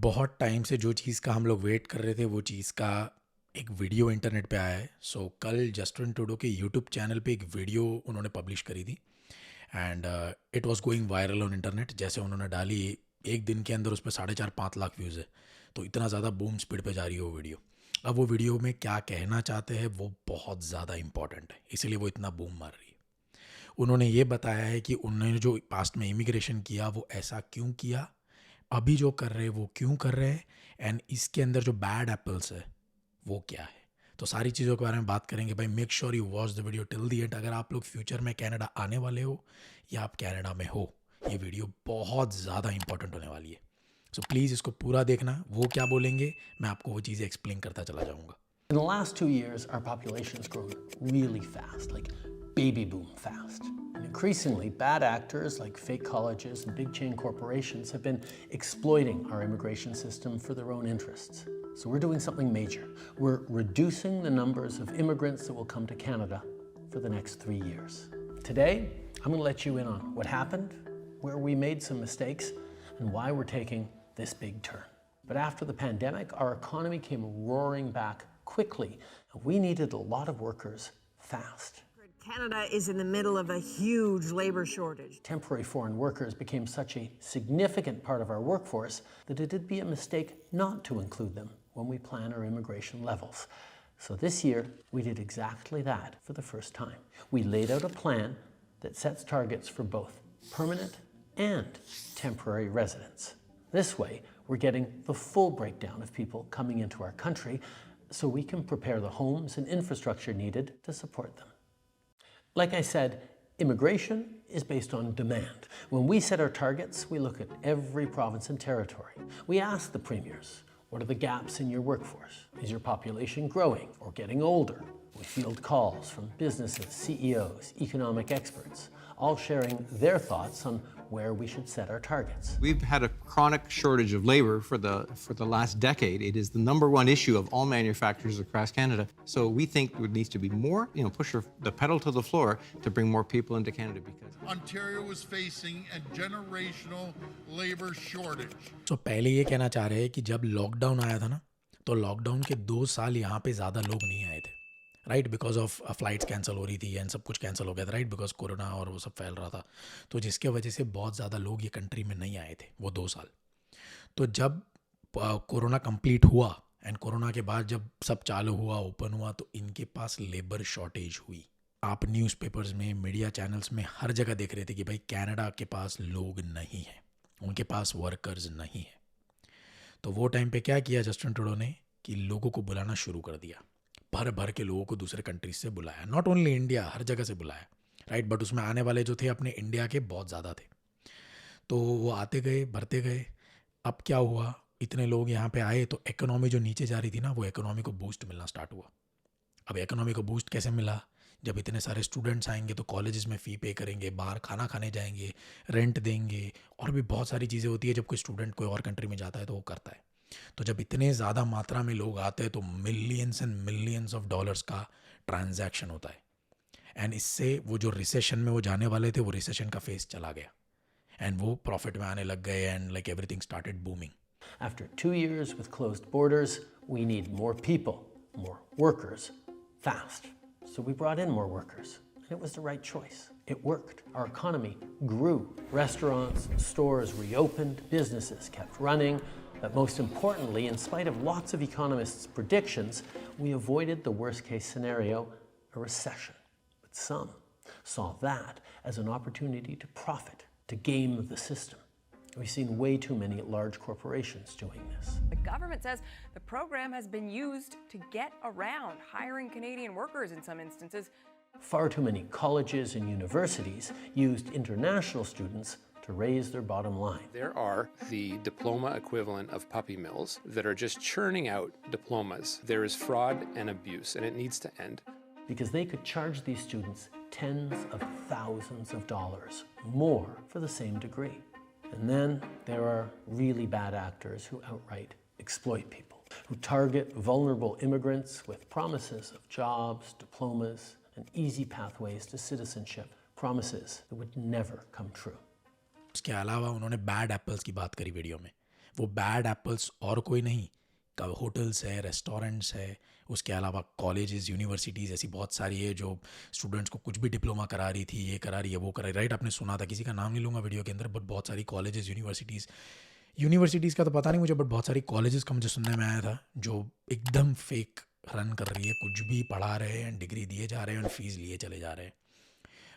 बहुत टाइम से जो चीज़ का हम लोग वेट कर रहे थे वो चीज़ का एक वीडियो इंटरनेट पे आया है। सो कल जस्टिन ट्रूडो के यूट्यूब चैनल पे एक वीडियो उन्होंने पब्लिश करी थी and it was going viral on internet. जैसे उन्होंने डाली एक दिन के अंदर उस पर 4.5-5 लाख व्यूज़ है। तो इतना ज़्यादा बूम स्पीड पे जा रही है वो वीडियो। अब वो वीडियो में क्या कहना चाहते हैं वो बहुत ज़्यादा इंपॉर्टेंट है, इसीलिए वो इतना बूम मार रही है। उन्होंने ये बताया है कि उन्होंने जो पास्ट में इमिग्रेशन किया वो ऐसा क्यों किया, अभी जो कर रहे हैं वो क्यों कर रहे हैं, एंड इसके अंदर जो बैड एप्पल्स है वो क्या है। तो सारी चीज़ों के बारे में बात करेंगे भाई। Make sure you watch the video till the and. अगर आप लोग फ्यूचर में कनाडा आने वाले हो या आप कनाडा में हो, ये वीडियो बहुत ज़्यादा इंपॉर्टेंट होने वाली है। सो प्लीज़ इसको पूरा देखना। वो क्या बोलेंगे मैं आपको वो चीज़ें एक्सप्लेन करता चला जाऊँगा। In the last 2 years, our population has grown really fast, like baby boom fast. And increasingly, bad actors like fake colleges and big chain corporations have been exploiting our immigration system for their own interests. So we're doing something major. We're reducing the numbers of immigrants that will come to Canada for the next 3 years. Today, I'm going to let you in on what happened, where we made some mistakes, and why we're taking this big turn. But after the pandemic, our economy came roaring back quickly, and we needed a lot of workers fast. Canada is in the middle of a huge labor shortage. Temporary foreign workers became such a significant part of our workforce that it'd be a mistake not to include them when we plan our immigration levels. So this year, we did exactly that for the first time. We laid out a plan that sets targets for both permanent and temporary residents. This way, we're getting the full breakdown of people coming into our country so we can prepare the homes and infrastructure needed to support them. Like I said, immigration is based on demand. When we set our targets, we look at every province and territory. We ask the premiers, what are the gaps in your workforce? Is your population growing or getting older? We field calls from businesses, CEOs, economic experts, all sharing their thoughts on where we should set our targets. We've had a chronic shortage of labor for the last decade. It is the #1 issue of all manufacturers across Canada. So we think there needs to be more, push the pedal to the floor to bring more people into Canada because Ontario was facing a generational labor shortage. तो पहले ये कहना चाह रहे हैं कि जब lockdown आया था ना, तो लॉकडाउन के 2 साल यहाँ पे ज़्यादा लोग नहीं आए थे, right, because of flights cancel हो रही थी एंड सब कुछ कैंसिल हो गया था, राइट, बिकॉज कोरोना और वो सब फैल रहा था। तो जिसके वजह से बहुत ज़्यादा लोग ये कंट्री में नहीं आए थे वो 2 साल। तो जब कोरोना कंप्लीट हुआ एंड कोरोना के बाद जब सब चालू हुआ, ओपन हुआ, तो इनके पास लेबर शॉर्टेज हुई। आप न्यूज़पेपर्स में, मीडिया चैनल्स में हर जगह देख रहे थे कि भाई कनाडा के पास लोग नहीं हैं, उनके पास वर्कर्स नहीं है। तो वो टाइम पे क्या किया जस्टिन ट्रूडो ने कि लोगों को बुलाना शुरू कर दिया। भर भर के लोगों को दूसरे कंट्रीज से बुलाया, नॉट ओनली इंडिया, हर जगह से बुलाया, राइट। बट उसमें आने वाले जो थे अपने इंडिया के बहुत ज़्यादा थे। तो वो आते गए, भरते गए। अब क्या हुआ, इतने लोग यहाँ पे आए तो इकोनॉमी जो नीचे जा रही थी ना, वो इकोनॉमी को बूस्ट मिलना स्टार्ट हुआ। अब इकोनॉमी को बूस्ट कैसे मिला, जब इतने सारे स्टूडेंट्स आएंगे तो कॉलेजेस में फ़ी पे करेंगे, बाहर खाना खाने जाएंगे, रेंट देंगे, और भी बहुत सारी चीज़ें होती है जब कोई स्टूडेंट कोई और कंट्री में जाता है तो वो करता है। तो जब इतने ज़्यादा मात्रा में लोग आते हैं तो millions and millions of dollars का ट्रांजैक्शन होता है, एंड इससे वो जो रिसेशन में वो जाने वाले थे वो रिसेशन का फेस चला गया एंड वो प्रॉफिट में आने लग गए and like everything started booming. After 2 years with closed borders, we need more people, more workers, fast. So we brought in more workers, and it was the right choice. It worked. Our economy grew. Restaurants and stores reopened, businesses kept running, but most importantly, in spite of lots of economists' predictions, we avoided the worst-case scenario, a recession. But some saw that as an opportunity to profit, to game the system. We've seen way too many large corporations doing this. The government says the program has been used to get around hiring Canadian workers in some instances. Far too many colleges and universities used international students to raise their bottom line. There are the diploma equivalent of puppy mills that are just churning out diplomas. There is fraud and abuse, and it needs to end. Because they could charge these students tens of thousands of dollars more for the same degree. And then there are really bad actors who outright exploit people, who target vulnerable immigrants with promises of jobs, diplomas, and easy pathways to citizenship, promises that would never come true. उसके अलावा उन्होंने bad apples की बात करी video में। वो bad apples और कोई नहीं, होटल्स है, रेस्टोरेंट्स है, उसके अलावा कॉलेजेस, यूनिवर्सिटीज़ ऐसी बहुत सारी है जो स्टूडेंट्स को कुछ भी डिप्लोमा करा रही थी, ये करा रही है, वो करा रही, राइट? आपने सुना था, किसी का नाम नहीं लूँगा वीडियो के अंदर, बट बहुत सारी कॉलेजेस, यूनिवर्सिटीज़ का तो पता नहीं मुझे, बट बहुत सारी कॉलेजेस का मुझे सुनने में आया था जो एकदम फेक रन कर रही है, कुछ भी पढ़ा रहे हैं, डिग्री दिए जा रहे हैं और फीस लिए चले जा रहे हैं।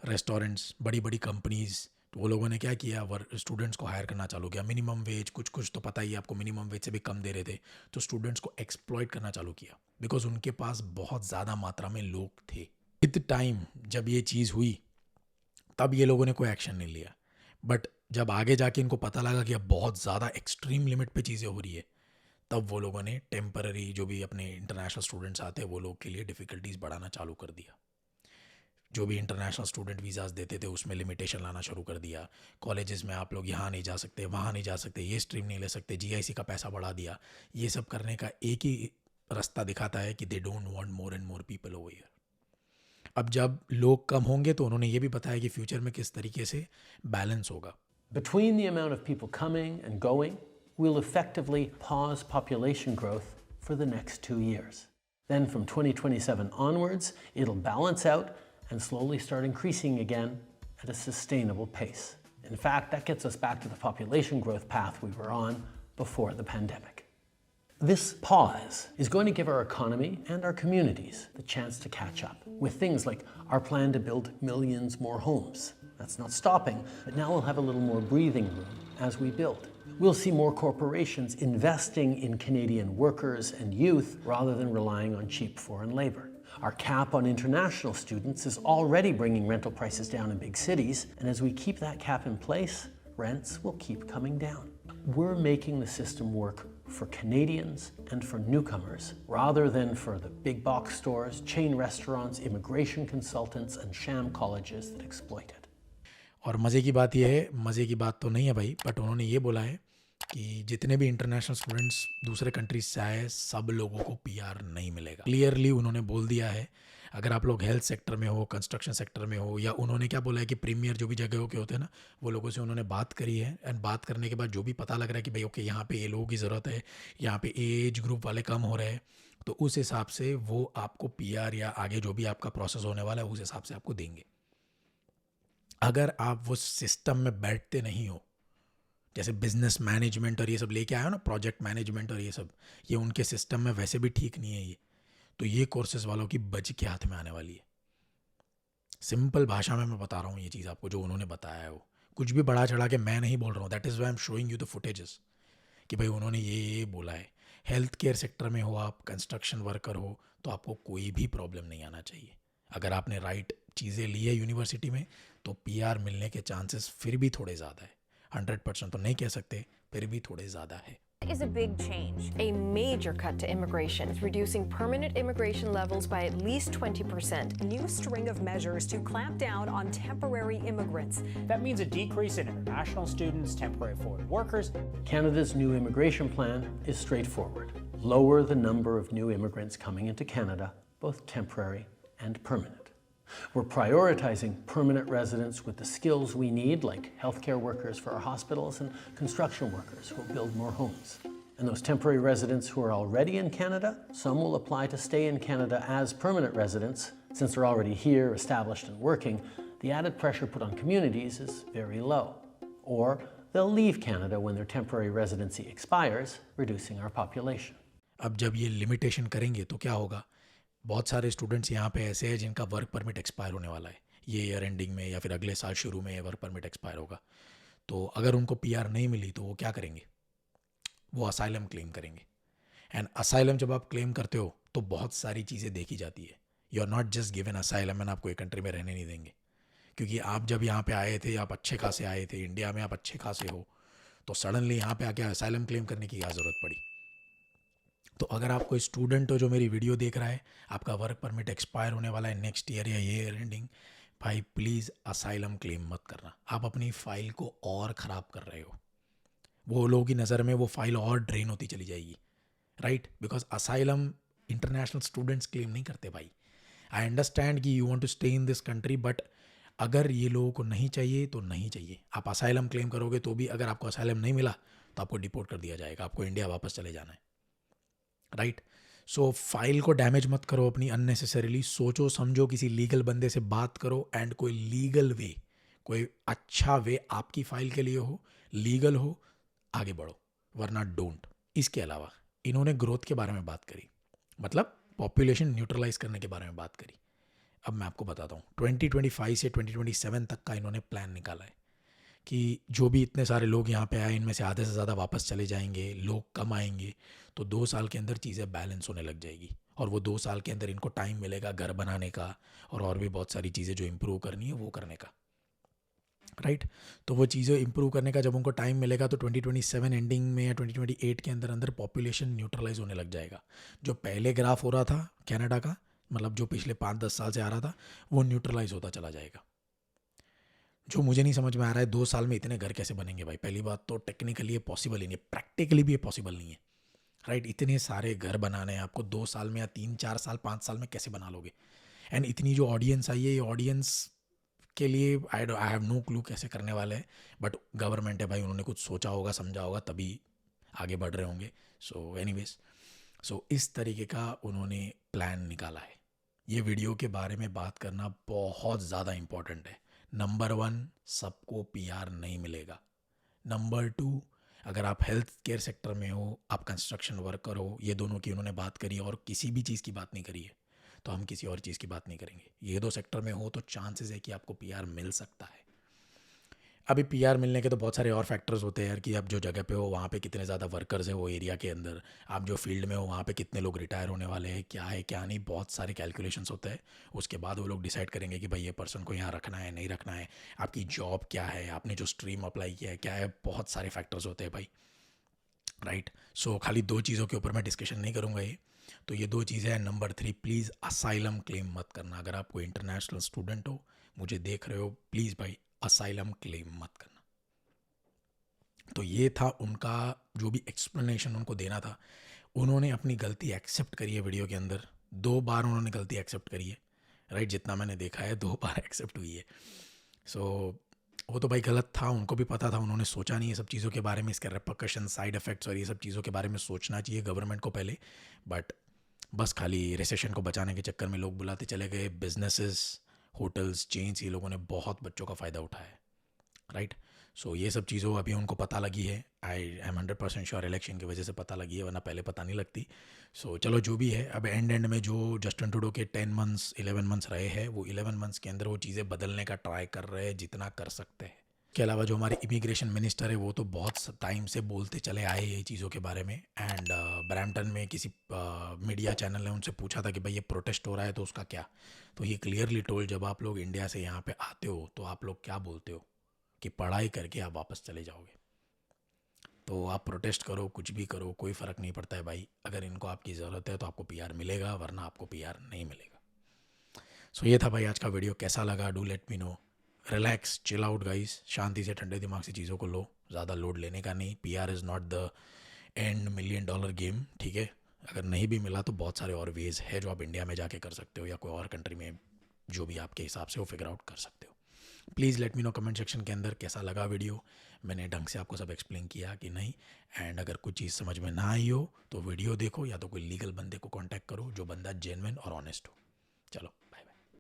रेस्टोरेंट्स, बड़ी बड़ी कंपनीज़, तो वो लोगों ने क्या किया, स्टूडेंट्स को हायर करना चालू किया। मिनिमम वेज, कुछ तो पता ही है आपको, मिनिमम वेज से भी कम दे रहे थे, तो स्टूडेंट्स को एक्सप्लॉइट करना चालू किया बिकॉज उनके पास बहुत ज़्यादा मात्रा में लोग थे। विद टाइम जब ये चीज़ हुई तब ये लोगों ने कोई एक्शन नहीं लिया, बट जब आगे जाके इनको पता लगा कि अब बहुत ज़्यादा एक्सट्रीम लिमिट पे चीज़ें हो रही है, तब वो लोगों ने टेम्पररी जो भी अपने इंटरनेशनल स्टूडेंट्स आते हैं वो लोग के लिए डिफ़िकल्टीज बढ़ाना चालू कर दिया। जो भी इंटरनेशनल स्टूडेंट वीज़ाज़ देते थे उसमें लिमिटेशन लाना शुरू कर दिया। कॉलेजेस में आप लोग यहाँ नहीं जा सकते, वहाँ नहीं जा सकते, ये स्ट्रीम नहीं ले सकते, GIC का पैसा बढ़ा दिया। ये सब करने का एक ही रास्ता दिखाता है कि they don't want more and more people over here. अब जब लोग कम होंगे तो उन्होंने ये भी बताया कि फ्यूचर में किस तरीके से बैलेंस होगा। Between the amount of people coming and going, we'll effectively pause population growth for the next 2 years. Then from 2027 onwards, it'll balance out and slowly start increasing again at a sustainable pace. In fact, that gets us back to the population growth path we were on before the pandemic. This pause is going to give our economy and our communities the chance to catch up with things like our plan to build millions more homes. That's not stopping, but now we'll have a little more breathing room as we build. We'll see more corporations investing in Canadian workers and youth rather than relying on cheap foreign labor. Our cap on international students is already bringing rental prices down in big cities, and as we keep that cap in place, rents will keep coming down. We're making the system work for Canadians and for newcomers rather than for the big box stores, chain restaurants, immigration consultants, and sham colleges that exploit it. और मज़े की बात यह है, मज़े की बात तो नहीं है भाई, बट उन्होंने ये बोला है कि जितने भी इंटरनेशनल स्टूडेंट्स दूसरे कंट्रीज से आए सब लोगों को PR नहीं मिलेगा। क्लियरली उन्होंने बोल दिया है, अगर आप लोग हेल्थ सेक्टर में हो, कंस्ट्रक्शन सेक्टर में हो, या उन्होंने क्या बोला है कि प्रीमियर जो भी जगहों के होते हैं ना, वो लोगों से उन्होंने बात करी है, एंड बात करने के बाद जो भी पता लग रहा है कि भाई ओके यहाँ पे ये लोगों की ज़रूरत है, यहाँ पे एज ग्रुप वाले कम हो रहे हैं, तो उस हिसाब से वो आपको PR या आगे जो भी आपका प्रोसेस होने वाला है उस हिसाब से आपको देंगे। अगर आप वो सिस्टम में बैठते नहीं हो, जैसे बिजनेस मैनेजमेंट और ये सब लेके आए हो ना, प्रोजेक्ट मैनेजमेंट और ये सब, ये उनके सिस्टम में वैसे भी ठीक नहीं है ये, तो ये कोर्सेज वालों की बज के हाथ में आने वाली है। सिंपल भाषा में मैं बता रहा हूँ ये चीज़ आपको, जो उन्होंने बताया है वो कुछ भी बढ़ा चढ़ा के मैं नहीं बोल रहा हूँ। That is why I am showing you the footages कि भाई उन्होंने ये बोला है। हेल्थ केयर सेक्टर में हो आप, कंस्ट्रक्शन वर्कर हो, तो आपको कोई भी प्रॉब्लम नहीं आना चाहिए। अगर आपने राइट चीज़ें ली है यूनिवर्सिटी में तो PR मिलने के चांसेस फिर भी थोड़े ज़्यादा है। 100% तो नहीं कह सकते, फिर भी थोड़े ज़्यादा है। Is a big change, a major cut to immigration, reducing permanent immigration levels by at least 20%. A new string of measures to clamp down on temporary immigrants. That means a decrease in international students, temporary foreign workers. Canada's new immigration plan is straightforward. Lower the number of new immigrants coming into Canada, both temporary and permanent. We're prioritizing permanent residents with the skills we need, like healthcare workers for our hospitals and construction workers who will build more homes. And those temporary residents who are already in Canada, some will apply to stay in Canada as permanent residents. Since they're already here, established and working, the added pressure put on communities is very low. Or they'll leave Canada when their temporary residency expires, reducing our population. अब जब ये limitation करेंगे तो क्या होगा, बहुत सारे students यहाँ पे ऐसे हैं जिनका वर्क परमिट एक्सपायर होने वाला है, ये ईयर एंडिंग में या फिर अगले साल शुरू में वर्क परमिट एक्सपायर होगा। तो अगर उनको PR नहीं मिली तो वो क्या करेंगे, वो असाइलम क्लेम करेंगे। एंड असाइलम जब आप क्लेम करते हो तो बहुत सारी चीज़ें देखी जाती है। You are not just given asylum and आपको एक कंट्री में रहने नहीं देंगे, क्योंकि आप जब यहाँ पे आए थे, आप अच्छे खासे आए थे, इंडिया में आप अच्छे खासे हो, तो सडनली यहाँ पे आके असाइलम क्लेम करने की क्या ज़रूरत पड़ी। तो अगर आप कोई स्टूडेंट हो जो मेरी वीडियो देख रहा है, आपका वर्क परमिट एक्सपायर होने वाला है नेक्स्ट ईयर या ईयर एंडिंग, भाई प्लीज़ असाइलम क्लेम मत करना। आप अपनी फ़ाइल को और ख़राब कर रहे हो, वो लोगों की नज़र में वो फाइल और ड्रेन होती चली जाएगी, right? Because asylum international students claim नहीं करते भाई। आई अंडरस्टैंड कि you want to stay in this country, but अगर ये लोगों को नहीं चाहिए तो नहीं चाहिए। आप असाइलम क्लेम करोगे तो भी अगर आपको असाइलम नहीं मिला तो तो आपको डिपोर्ट कर दिया जाएगा, आपको इंडिया वापस चले जाना है, राइट। सो फाइल को डैमेज मत करो अपनी अननेसेसरीली, सोचो समझो, किसी लीगल बंदे से बात करो एंड कोई लीगल वे, कोई अच्छा वे आपकी फाइल के लिए हो, लीगल हो, आगे बढ़ो, वरना डोंट। इसके अलावा इन्होंने ग्रोथ के बारे में बात करी, मतलब पॉपुलेशन न्यूट्रलाइज करने के बारे में बात करी। अब मैं आपको बताता हूँ 2025 से 2027 तक का इन्होंने प्लान निकाला है कि जो भी इतने सारे लोग यहाँ पे आए इनमें से आधे से ज़्यादा वापस चले जाएंगे, लोग कम आएंगे, तो 2 साल के अंदर चीज़ें बैलेंस होने लग जाएगी। और वो 2 साल के अंदर इनको टाइम मिलेगा घर बनाने का और भी बहुत सारी चीज़ें जो इम्प्रूव करनी है वो करने का, राइट। तो वो चीज़ें इंप्रूव करने का जब उनको टाइम मिलेगा तो 2027 एंडिंग में या 2028 के अंदर अंदर पॉपुलेशन न्यूट्रलाइज होने लग जाएगा। जो पहले ग्राफ हो रहा था कनाडा का, मतलब जो पिछले 5-10 साल से आ रहा था, वो न्यूट्रलाइज होता चला जाएगा। जो मुझे नहीं समझ में आ रहा है 2 साल में इतने घर कैसे बनेंगे भाई। पहली बात तो टेक्निकली ये पॉसिबल ही नहीं है, प्रैक्टिकली भी ये पॉसिबल नहीं है, राइट। इतने सारे घर बनाने हैं आपको 2 साल में या 3-4 साल 5 साल में कैसे बना लोगे। एंड इतनी जो ऑडियंस आई है, ये ऑडियंस के लिए आई हैव नो क्लू कैसे करने वाले हैं, बट गवर्नमेंट है भाई, उन्होंने कुछ सोचा होगा समझा होगा तभी आगे बढ़ रहे होंगे। सो एनीवेज, सो इस तरीके का उन्होंने प्लान निकाला है। ये वीडियो के बारे में बात करना बहुत ज़्यादा इम्पॉर्टेंट है। नंबर 1, सबको PR नहीं मिलेगा। नंबर 2, अगर आप हेल्थ केयर सेक्टर में हो, आप कंस्ट्रक्शन वर्कर हो, ये दोनों की उन्होंने बात करी है और किसी भी चीज़ की बात नहीं करी है, तो हम किसी और चीज़ की बात नहीं करेंगे। ये 2 सेक्टर में हो तो चांसेस है कि आपको PR मिल सकता है। अभी PR मिलने के तो बहुत सारे और फैक्टर्स होते हैं यार, कि आप जो जगह पे हो वहाँ पे कितने ज़्यादा वर्कर्स हैं वो एरिया के अंदर, आप जो फील्ड में हो वहाँ पे कितने लोग रिटायर होने वाले हैं, क्या है क्या नहीं, बहुत सारे कैलकुलेशंस होते हैं। उसके बाद वो लोग डिसाइड करेंगे कि भाई ये पर्सन को यहाँ रखना है नहीं रखना है, आपकी जॉब क्या है, आपने जो स्ट्रीम अप्लाई किया है क्या है, बहुत सारे फैक्टर्स होते हैं भाई, राइट। सो खाली 2 चीज़ों के ऊपर मैं डिस्कशन नहीं करूँगा ये, तो ये 2 चीज़ें हैं। नंबर 3, प्लीज़ असाइलम क्लेम मत करना। अगर आप कोई इंटरनेशनल स्टूडेंट हो, मुझे देख रहे हो, प्लीज़ भाई असाइलम क्लेम मत करना। तो ये था उनका जो भी एक्सप्लेनेशन उनको देना था। उन्होंने अपनी गलती एक्सेप्ट करी है वीडियो के अंदर, 2 बार उन्होंने गलती एक्सेप्ट करी है, राइट। जितना मैंने देखा है 2 बार एक्सेप्ट हुई है। सो वो तो भाई गलत था, उनको भी पता था, उन्होंने सोचा नहीं ये सब चीज़ों के बारे में, इसके रिपरकशन, साइड इफ़ेक्ट्स और ये सब चीज़ों के बारे में सोचना चाहिए गवर्नमेंट को पहले। बट बस खाली रिसेशन को बचाने के चक्कर में लोग बुलाते चले गए। बिजनेसेस, होटल्स, चेन्स, ये लोगों ने बहुत बच्चों का फ़ायदा उठाया है, राइट। सो ये सब चीज़ों अभी उनको पता लगी है। आई एम 100% श्योर इलेक्शन की वजह से पता लगी है, वरना पहले पता नहीं लगती। सो चलो जो भी है, अब एंड में जो जस्टिन ट्रूडो के 10 मंथ्स 11 मंथ्स रहे हैं, वो 11 मंथ्स के अंदर वो चीज़ें बदलने का ट्राई कर रहे हैं जितना कर सकते हैं। के अलावा जो हमारे इमिग्रेशन मिनिस्टर है वो तो बहुत टाइम से बोलते चले आए ये चीज़ों के बारे में। एंड ब्रैम्पटन में किसी मीडिया चैनल ने उनसे पूछा था कि भाई ये प्रोटेस्ट हो रहा है तो उसका क्या, तो ये क्लियरली टोल्ड, जब आप लोग इंडिया से यहाँ पे आते हो तो आप लोग क्या बोलते हो कि पढ़ाई करके आप वापस चले जाओगे। तो आप प्रोटेस्ट करो, कुछ भी करो, कोई फ़र्क नहीं पड़ता है भाई। अगर इनको आपकी ज़रूरत है तो आपको PR मिलेगा, वरना आपको PR नहीं मिलेगा। सो ये था भाई आज का वीडियो। कैसा लगा do let me know. Relax, chill out guys, शांति से ठंडे दिमाग से चीज़ों को लो, ज़्यादा लोड लेने का नहीं। PR is not the end $1 million game, ठीक है। अगर नहीं भी मिला तो बहुत सारे और वेज़ है जो आप इंडिया में जाके कर सकते हो या कोई और कंट्री में, जो भी आपके हिसाब से वो फिगर आउट कर सकते हो। Please let me no comment section के अंदर कैसा लगा वीडियो, मैंने ढंग से आपको सब एक्सप्लेन किया कि नहीं। एंड अगर कुछ चीज़ समझ में ना आई हो तो वीडियो देखो, या तो कोई लीगल बंदे को कांटेक्ट करो जो बंदा जेन्युइन और ऑनेस्ट हो। चलो